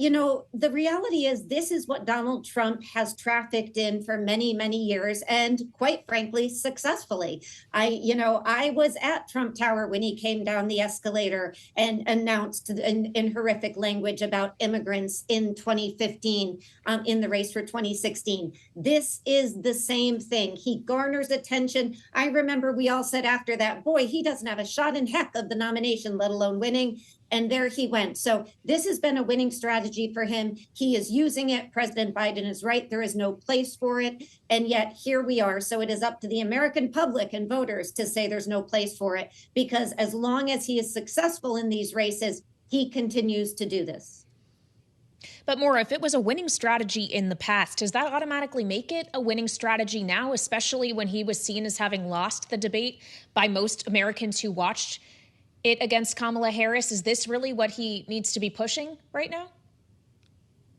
The reality is this is what Donald Trump has trafficked in for many, many years, and quite frankly, successfully. I was at Trump Tower when he came down the escalator and announced in horrific language about immigrants in 2015, in the race for 2016. This is the same thing. He garners attention. I remember we all said after that, boy, he doesn't have a shot in heck of the nomination, let alone winning. And there he went. So this has been a winning strategy for him. He is using it. President Biden is right. There is no place for it. And yet here we are. So it is up to the American public and voters to say there's no place for it, because as long as he is successful in these races, he continues to do this. But Maura, if it was a winning strategy in the past, does that automatically make it a winning strategy now, especially when he was seen as having lost the debate by most Americans who watched it against Kamala Harris? Is this really what he needs to be pushing right now?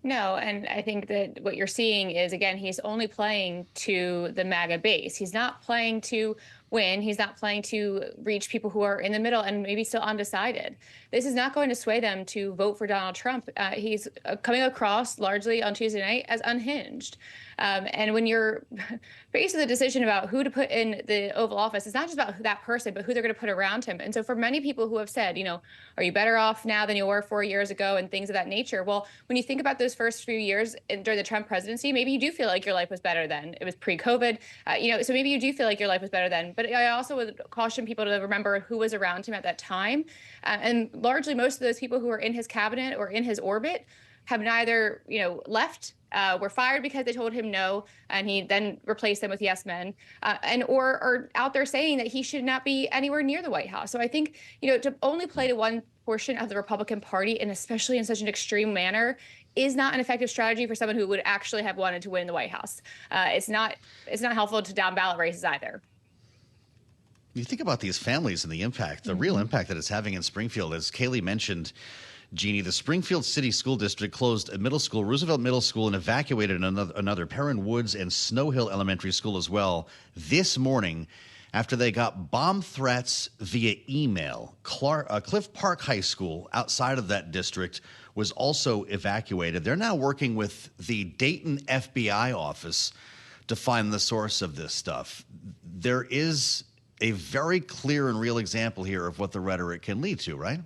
No, and I think that what you're seeing is, again, he's only playing to the MAGA base. He's not playing to win. He's not playing to reach people who are in the middle and maybe still undecided. This is not going to sway them to vote for Donald Trump. He's coming across largely on Tuesday night as unhinged. And when you're faced with a decision about who to put in the Oval Office, it's not just about that person, but who they're going to put around him. And so for many people who have said, are you better off now than you were 4 years ago and things of that nature? Well, when you think about those first few years during the Trump presidency, maybe you do feel like your life was better then. It was pre-COVID, so maybe you do feel like your life was better then. But I also would caution people to remember who was around him at that time. And largely most of those people who were in his cabinet or in his orbit have neither, left, were fired because they told him no, and he then replaced them with yes men, or are out there saying that he should not be anywhere near the White House. So I think, to only play to one portion of the Republican Party, and especially in such an extreme manner, is not an effective strategy for someone who would actually have wanted to win the White House. It's not helpful to down-ballot races either. You think about these families and the impact, the real impact that it's having in Springfield. As Kaylee mentioned, Jeanne, the Springfield City School District closed a middle school, Roosevelt Middle School, and evacuated another Perrin Woods and Snow Hill Elementary School as well this morning after they got bomb threats via email. Cliff Park High School outside of that district was also evacuated. They're now working with the Dayton FBI office to find the source of this stuff. There is a very clear and real example here of what the rhetoric can lead to, right?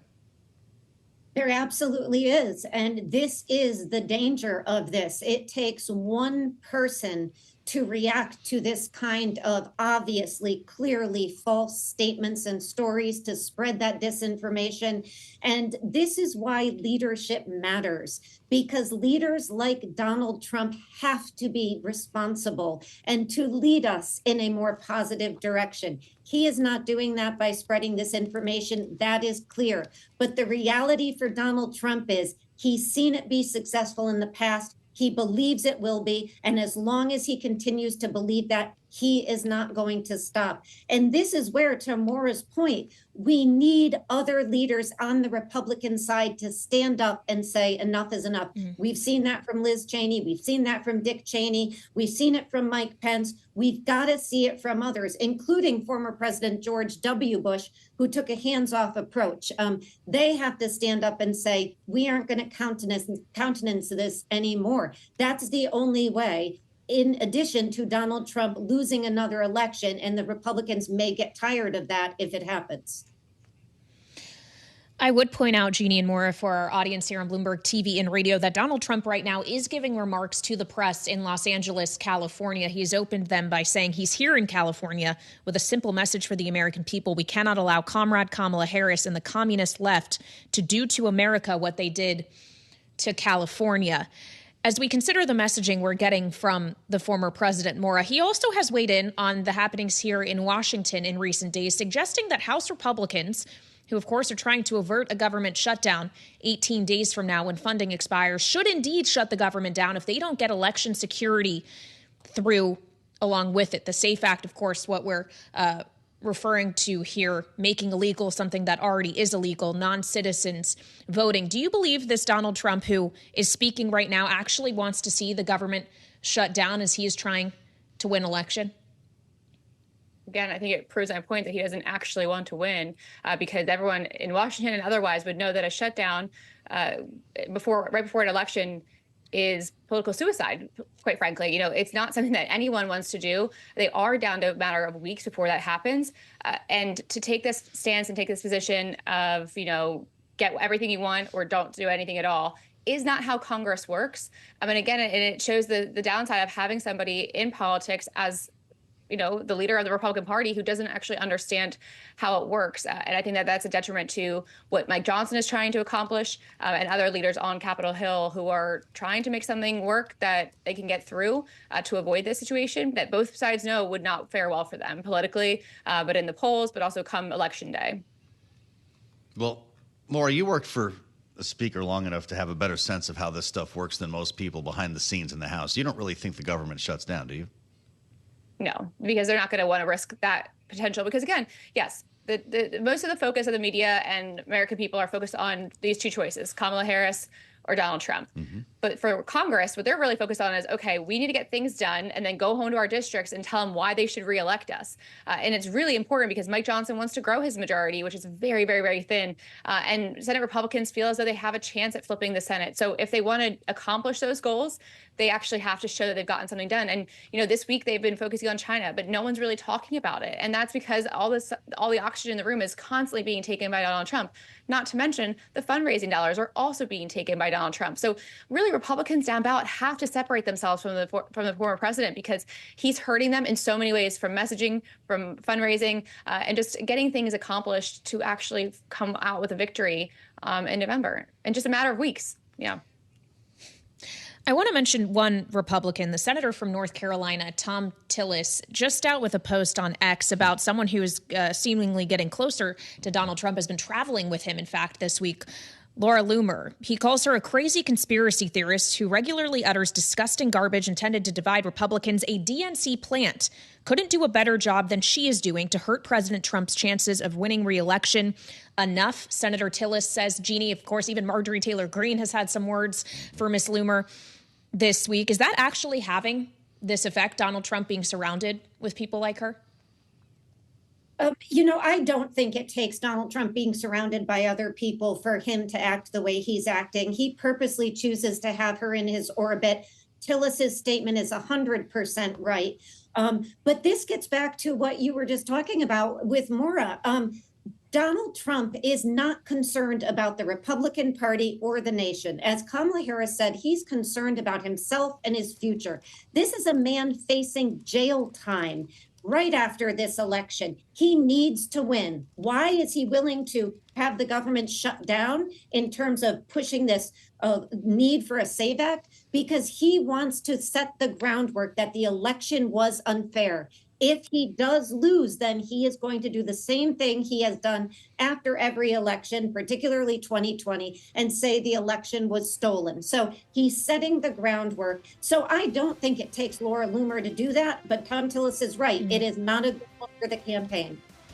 There absolutely is. And this is the danger of this. It takes one person to react to this kind of obviously, clearly false statements and stories, to spread that disinformation. And this is why leadership matters, because leaders like Donald Trump have to be responsible and to lead us in a more positive direction. He is not doing that by spreading this information. That is clear. But the reality for Donald Trump is he's seen it be successful in the past. He believes it will be. And as long as he continues to believe that, he is not going to stop. And this is where, to Maura's point, we need other leaders on the Republican side to stand up and say enough is enough. We've seen that from Liz Cheney. We've seen that from Dick Cheney. We've seen it from Mike Pence. We've got to see it from others, including former President George W. Bush, who took a hands-off approach. They have to stand up and say, we aren't going to countenance this anymore. That's the only way. In addition to Donald Trump losing another election, and the Republicans may get tired of that if it happens. I would point out, Jeanne and Maura, for our audience here on Bloomberg TV and radio, that Donald Trump right now is giving remarks to the press in Los Angeles, California. He's opened them by saying he's here in California with a simple message for the American people. We cannot allow Comrade Kamala Harris and the communist left to do to America what they did to California. As we consider the messaging we're getting from the former president, Maura, he also has weighed in on the happenings here in Washington in recent days, suggesting that House Republicans, who of course are trying to avert a government shutdown 18 days from now when funding expires, should indeed shut the government down if they don't get election security through along with it. The SAFE Act, of course, what we're referring to here, making illegal something that already is illegal, non-citizens voting. Do you believe this Donald Trump, who is speaking right now, actually wants to see the government shut down as he is trying to win election? Again, I think it proves my point that he doesn't actually want to win, because everyone in Washington and otherwise would know that a shutdown right before an election is political suicide, quite frankly. It's not something that anyone wants to do. They are down to a matter of weeks before that happens. And to take this stance and take this position of, get everything you want or don't do anything at all is not how Congress works. I mean, again, and it shows the downside of having somebody in politics as the leader of the Republican Party who doesn't actually understand how it works. And I think that that's a detriment to what Mike Johnson is trying to accomplish and other leaders on Capitol Hill who are trying to make something work that they can get through to avoid this situation that both sides know would not fare well for them politically, but in the polls, but also come Election Day. Well, Maura, you worked for a speaker long enough to have a better sense of how this stuff works than most people behind the scenes in the House. You don't really think the government shuts down, do you? No, because they're not going to want to risk that potential. Because again, yes, the most of the focus of the media and American people are focused on these two choices, Kamala Harris or Donald Trump. Mm-hmm. But for Congress, what they're really focused on is, okay, we need to get things done and then go home to our districts and tell them why they should reelect us. And it's really important because Mike Johnson wants to grow his majority, which is very, very, very thin. And Senate Republicans feel as though they have a chance at flipping the Senate. So if they want to accomplish those goals, they actually have to show that they've gotten something done. And, this week they've been focusing on China, but no one's really talking about it. And that's because all the oxygen in the room is constantly being taken by Donald Trump. Not to mention the fundraising dollars are also being taken by Donald Trump. So really Republicans down ballot have to separate themselves from the former president because he's hurting them in so many ways, from messaging, from fundraising, and just getting things accomplished to actually come out with a victory in November in just a matter of weeks. Yeah. I want to mention one Republican, the senator from North Carolina, Thom Tillis, just out with a post on X about someone who is seemingly getting closer to Donald Trump, has been traveling with him, in fact, this week. Laura Loomer. He calls her a crazy conspiracy theorist who regularly utters disgusting garbage intended to divide Republicans. A DNC plant couldn't do a better job than she is doing to hurt President Trump's chances of winning re-election. Enough, Senator Tillis says. Jeanne, of course, even Marjorie Taylor Greene has had some words for Miss Loomer this week. Is that actually having this effect, Donald Trump being surrounded with people like her? I don't think it takes Donald Trump being surrounded by other people for him to act the way he's acting. He purposely chooses to have her in his orbit. Tillis's statement is 100% right. But this gets back to what you were just talking about with Maura. Donald Trump is not concerned about the Republican Party or the nation. As Kamala Harris said, he's concerned about himself and his future. This is a man facing jail time right after this election. He needs to win. Why is he willing to have the government shut down in terms of pushing this need for a SAVE Act? Because he wants to set the groundwork that the election was unfair. If he does lose, then he is going to do the same thing he has done after every election, particularly 2020, and say the election was stolen. So he's setting the groundwork. So I don't think it takes Laura Loomer to do that, but Thom Tillis is right. Mm-hmm. It is not a good look for the campaign.